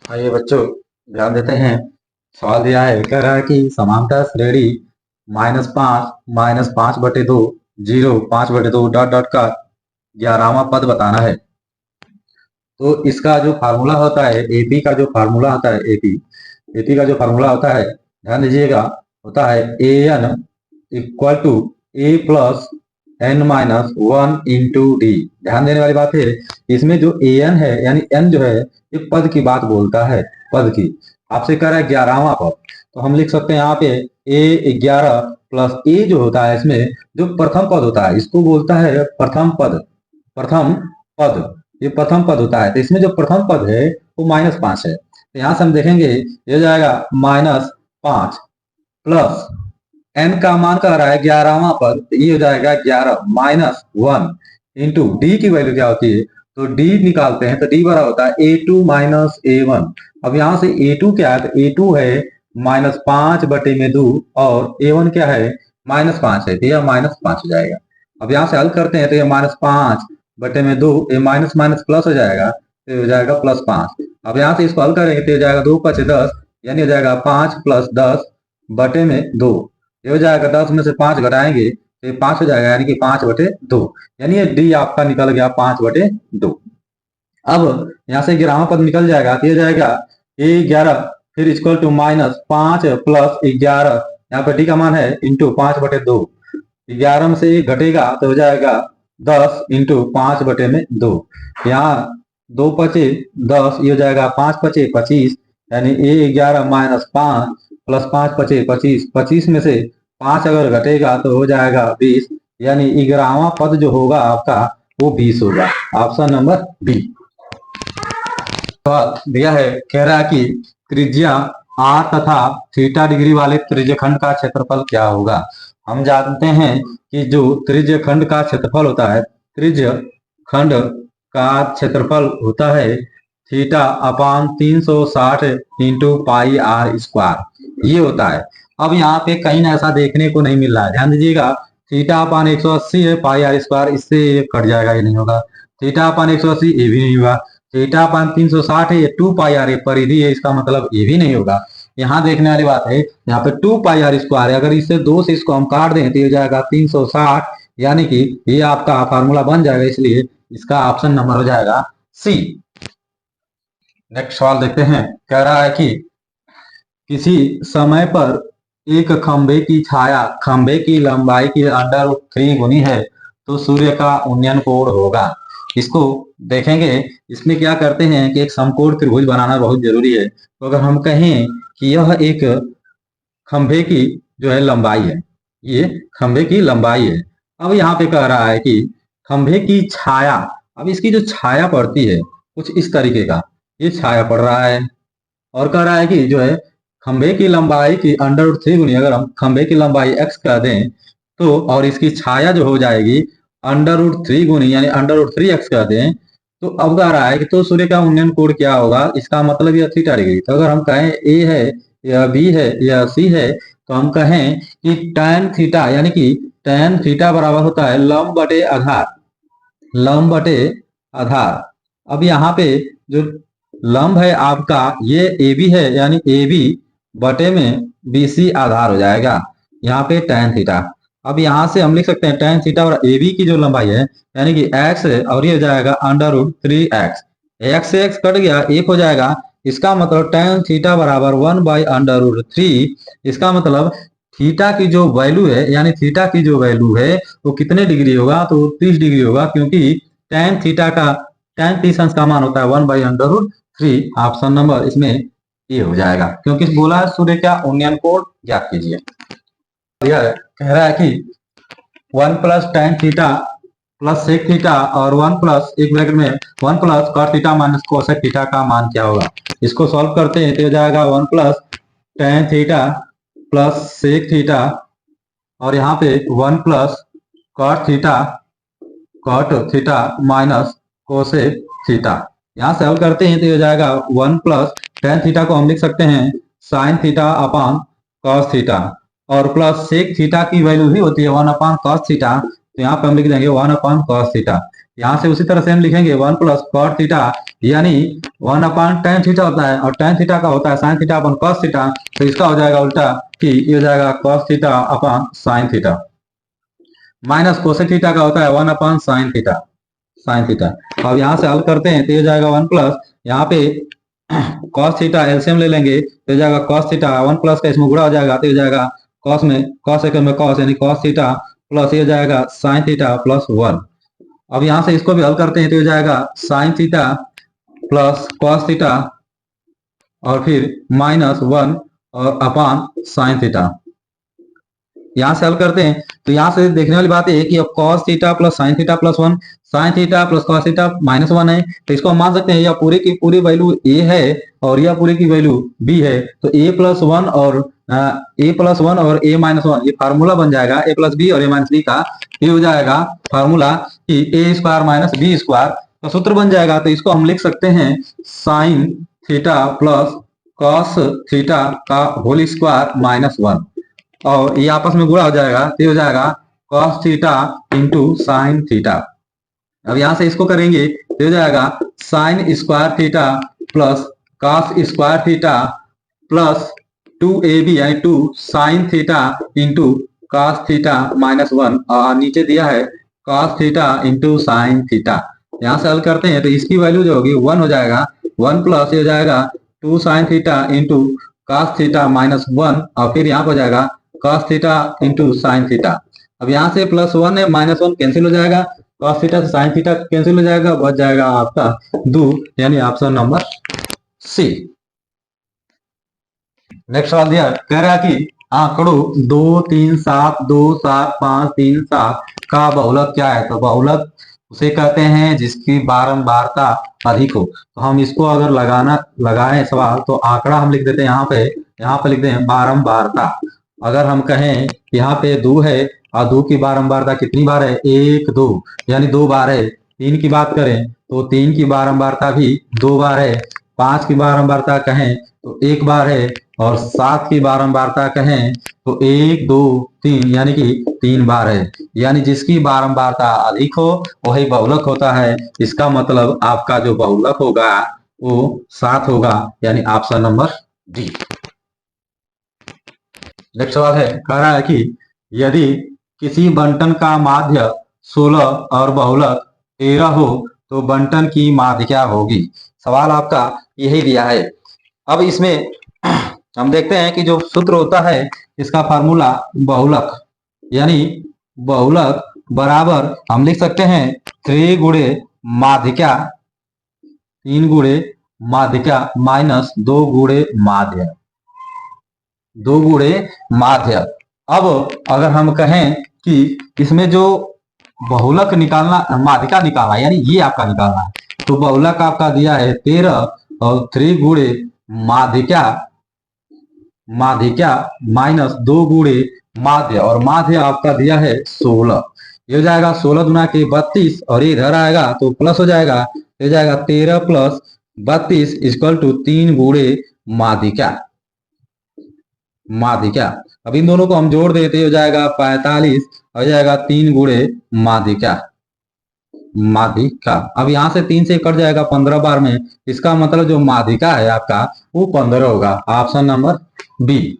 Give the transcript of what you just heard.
आइए बच्चों, ध्यान देते हैं। सवाल दिया है, कह रहा है कि समांतर श्रेणी -5 - 5/2 0 5/2 डॉट डॉट का 11वां पद बताना है। तो इसका जो फार्मूला होता है, एपी का जो फार्मूला होता है, एपी का जो फार्मूला होता है, ध्यान दीजिएगा, होता है A n equal to A plus n-1 into D. ध्यान देने वाली बात है, इसमें जो ए एन है यानी एन जो है ये पद की बात बोलता है, पद की। आपसे कह रहा है 11वां पद, तो हम लिख सकते हैं यहाँ पे ए 11 प्लस ए जो होता है, इसमें जो प्रथम पद होता है इसको बोलता है प्रथम पद। प्रथम पद, ये प्रथम पद होता है, तो इसमें जो प्रथम पद है वो -5 है। तो यहाँ से हम देखेंगे ये जाएगा -5 प्लस एन का मान कह रहा है 11वां पद, तो ये हो जाएगा 11-1 इंटू डी की वैल्यू क्या होती है, तो डी निकालते हैं तो डी बड़ा होता है A2 - A1। अब यहाँ से A2 क्या है, तो A2 है -5/2 और A1 क्या है -5 है, तो यह -5 हो जाएगा। अब यहाँ से हल करते हैं तो ये -5/2, ये माइनस माइनस प्लस हो जाएगा, तो हो जाएगा +5। अब यहाँ से इसको हल करेंगे तो हो जाएगा 2×5=10, यानी हो जाएगा 5 + 10/2। ये हो जाएगा 10 में से 5 घटाएंगे तो ये 5 हो जाएगा, यानी कि 5/2, यानी ये डी आपका निकल गया 5/2। अब यहाँ से 11वां पद निकल जाएगा तो ये जाएगा A11 फिर इक्वल टू -5 + 11, यहाँ पे डी का मान है इंटू 5/2। 11 में से 1 घटेगा तो हो जाएगा 10 इंटू 5/2। यहाँ 2×5=10, ये हो जाएगा 5×5=25, यानी A11 -5 + 5×5=25। 25 में से 5 अगर घटेगा तो हो जाएगा 20, यानी 11वां पद जो होगा आपका वो 20 होगा। Option number B. सवाल दिया है, कह रहा है कि त्रिज्या r तथा थीटा डिग्री वाले त्रिज्यखंड का क्षेत्रफल क्या होगा। हम जानते हैं कि जो त्रिज्यखंड का क्षेत्रफल होता है, त्रिज्यखंड का क्षेत्रफल होता है θ/360 इंटू πr², ये होता है। अब यहाँ पे कहीं ऐसा देखने को नहीं मिल रहा है, ध्यान दीजिएगा। θ/180 है, πr², इससे कट जाएगा, ये नहीं होगा। θ/180 ये भी नहीं होगा। θ/360 है, ये 2πr परिधि है, इसका मतलब ये भी नहीं होगा। यहाँ देखने वाली बात है, यहाँ पे 2πr² है, अगर इससे 2 से इसको हम काट दें तो ये जाएगा 360, यानी कि ये आपका फार्मूला बन जाएगा, इसलिए इसका ऑप्शन नंबर हो जाएगा सी। नेक्स्ट सवाल देखते हैं, कह रहा है कि किसी समय पर एक खंभे की छाया खंभे की लंबाई की √3 गुनी है तो सूर्य का उन्नयन कोण होगा। इसको देखेंगे, इसमें क्या करते हैं कि एक समकोण त्रिभुज बनाना बहुत जरूरी है। तो अगर हम कहें कि यह एक खंभे की जो है लंबाई है, ये खंभे की लंबाई है। अब यहाँ पे कह रहा है कि खंभे की छाया, अब इसकी जो छाया पड़ती है कुछ इस तरीके का, ये छाया पड़ रहा है, और कह रहा है कि जो है खंभे की लंबाई की √3 गुनी, अगर हम खंभे की लंबाई x कर दें तो, और इसकी छाया जो हो जाएगी √3 गुनी यानी √3x कर दें, तो अब कह रहा है कि तो सूर्य का उन्नयन कोण क्या होगा, इसका मतलब यह थीटा डिग्री। तो अगर हम कहें a है या b है या c है, तो हम कहें कि tan थीटा, यानी कि tan थीटा बराबर होता है लंब बटे आधार, लंब बटे आधार। अब यहाँ पे जो लंब है आपका ये AB है, यानी AB बटे में BC आधार हो जाएगा, यहाँ पे tan थीटा। अब यहाँ से हम लिख सकते हैं tan थीटा और AB की जो लंबाई है यानी कि x है, और ये हो जाएगा √3x। x से x कट गया, 1 हो जाएगा, इसका मतलब tan थीटा बराबर 1/√3। इसका मतलब थीटा की जो वैल्यू है, यानी थीटा की जो वैल्यू है वो कितने डिग्री होगा, तो 30 डिग्री होगा, क्योंकि tan थीटा का tan थीटा का मान होता है 1/√3। ऑप्शन नंबर इसमें ये हो जाएगा, क्योंकि बोला है सूर्य का उन्नयन कोण ज्ञात कीजिए। कह रहा है कि 1 + tan थीटा + sec थीटा और 1 + एक ब्रैकेट में 1 + cos थीटा - cosec थीटा का मान क्या होगा। इसको सॉल्व करते हैं तो हो जाएगा 1 + tan थीटा + sec थीटा, और यहाँ पे 1 + cot थीटा - cosec थीटा। यहाँ से हल करते हैं तो हो जाएगा 1 + tan थीटा को हम लिख सकते हैं sin θ/cos थीटा, और प्लस sec थीटा की वैल्यू ही होती है 1/cos थीटा, तो यहाँ पे हम लिख देंगे 1/cos थीटा। यहाँ से उसी तरह से हम लिखेंगे 1 + cot थीटा यानी 1/tan थीटा होता है और tan थीटा का होता है sin थीटा अपन cos थीटा, तो इसका हो जाएगा उल्टा कि ये हो जाएगा cos थीटा अपन sin theta, minus cosec theta का होता है 1/sin थीटा, sin थीटा। अब यहाँ से हल करते हैं तो ये हो जाएगा 1 प्लस यहाँ पे cos थीटा एलसीएम ले लेंगे तो हो जाएगा cos थीटा 1 प्लस का इसमें गुणा हो जाएगा तो हो जाएगा cos में cos एक में cos यानी cos थीटा प्लस ये हो जाएगा sin थीटा प्लस 1। अब यहाँ से इसको भी हल करते हैं तो हो जाएगा sin theta plus cos theta और फिर माइनस 1 और अपान sin थीटा। यहाँ से हल करते हैं तो यहाँ से देखने वाली बात है कि अब cos theta plus sin theta plus 1, sin theta plus cos theta minus 1 है, तो इसको हम मान सकते हैं यह पूरी की पूरी वैल्यू a है और यह पूरी की वैल्यू b है, तो a प्लस 1 और a माइनस 1 ये फार्मूला बन जाएगा a प्लस बी और a माइनस बी का। ये हो जाएगा फार्मूला कि a square minus b square का सूत्र बन जाएगा। तो इसको हम लिख सकते हैं sin theta plus cos theta का होल स्क्वायर माइनस 1 और ये आपस में गुणा हो जाएगा तो हो जाएगा cos theta into sine theta. अब यहां से इसको करेंगे तो हो जाएगा sine square theta plus cos square theta plus 2ab यानी 2 sine theta into cos theta minus 1 और नीचे दिया है cos theta into sine theta. यहाँ से हल करते हैं तो इसकी वैल्यू जो होगी 1 हो जाएगा, 1 प्लस ये हो जाएगा 2 sine theta into cos theta minus 1 और फिर यहाँ पर हो जाएगा cos theta into sine theta. अब यहाँ से प्लस 1 है माइनस 1 कैंसिल हो जाएगा, cos थीटा से साइन थीटा कैंसिल हो जाएगा, बच जाएगा आपका 2 यानी ऑप्शन नंबर सी। नेक्स्ट सवाल दिया कह रहा है कि आंकड़ों 2 3 7 2 7 5 3 7 का बहुलक क्या है। तो बहुलक उसे कहते हैं जिसकी बारंबारता अधिक हो। तो हम इसको अगर लगाए सवाल तो आंकड़ा हम लिख देते हैं यहाँ पे लिख देते हैं बारंबारता। अगर हम कहें यहाँ पे 2 है और 2 की बारंबारता कितनी बार है 1 2 यानी 2 बार है। 3 की बात करें तो 3 की बारंबारता भी 2 बार है। 5 की बारंबारता कहें तो 1 बार है और 7 की बारंबारता कहें तो 1 2 3 यानी कि 3 बार है। यानी जिसकी बारंबारता अधिक हो वही बहुलक होता है। इसका मतलब आपका जो बहुलक होगा वो 7 होगा यानी ऑप्शन नंबर डी। नेक्स्ट सवाल है कह रहा है कि यदि किसी बंटन का माध्य 16 और बहुलक 13 हो तो बंटन की माध्य क्या होगी। सवाल आपका यही दिया है। अब इसमें हम देखते हैं कि जो सूत्र होता है इसका फार्मूला बहुलक यानी बहुलक बराबर हम लिख सकते हैं 3 गुणे माध्यिका 3 गुणे माध्यिका माइनस 2 गुणे माध्य 2 गुणे माध्य। अब अगर हम कहें कि इसमें जो बहुलक निकालना माध्यिका निकालना यानी ये आपका निकालना है तो बहुलक आपका दिया है 13 और 3 गुणे माध्यिका माइनस 2 गुणे माध्य और माध्य आपका दिया है 16। ये हो जाएगा 16 गुना के 32 और ये इधर आएगा तो प्लस हो जाएगा, हो जाएगा 13 प्लस 32 इक्वल टू 3 गुणे माध्यिका। अब इन दोनों को हम जोड़ देते हो जाएगा 45 हो जाएगा 3 गुणे माध्यिका। अब यहाँ से 3 से कट जाएगा 15 बार में, इसका मतलब जो माध्यिका है आपका वो 15 होगा, ऑप्शन नंबर बी।